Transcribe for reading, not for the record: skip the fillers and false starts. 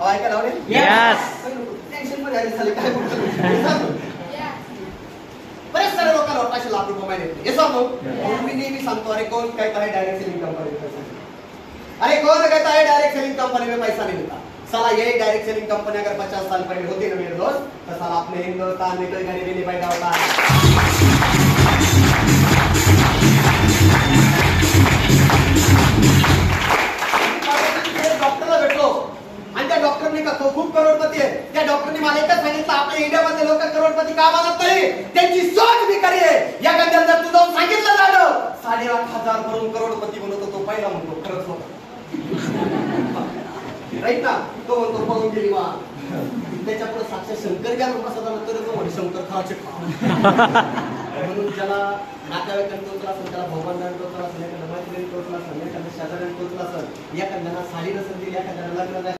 ऐकायला आवडेल? टेन्शन मध्ये आले झाले काय बोलतो. बरेच सारे लोकांना ₹5 लाख महिने येते. येस मी नेहमी सांगतो, अरे कोण कहता है डायरेक्ट सेलिंग कंपनी में पैसा, अरे कौन कहता है डायरेक्ट सेलिंग कंपनी में पैसा नहीं मिलता. साला यही डायरेक्ट सेलिंग कंपनी अगर 50 साल पहले होती ना मेरे दोस्त, तो साला अपने हिंदुस्तान में कोई गरीबी नहीं पैदा होता. डॉक्टरला भेटलो आणि त्या डॉक्टरने का खूप करोडपती आहे. त्या डॉक्टरने मला एकच सांगितलं, आपल्या इंडियामध्ये लोक करोडपती का बनत नाही, त्यांची सोच मी करी आहे. या गंध्याला जर तू जाऊन सांगितलं झालं 8,500 भरून करोडपती बनवतो, तो पहिला म्हणतो खरंच होता. राईट ना. तो म्हणतो पळून गेली वा. त्याच्या पुढे साक्षात शंकर घ्या प्रसादाला तर म्हणे शंकर खाचे म्हणून ज्याला नातेवाईकांनी टोचला असेल, त्याला भगवान टोचला असेल, एखाद्या मैत्रिणी टोचला असेल, एखाद्या शेजाऱ्याने टोचला असेल, एखाद्याला साडी नसेल दिली, एखाद्याला लग्न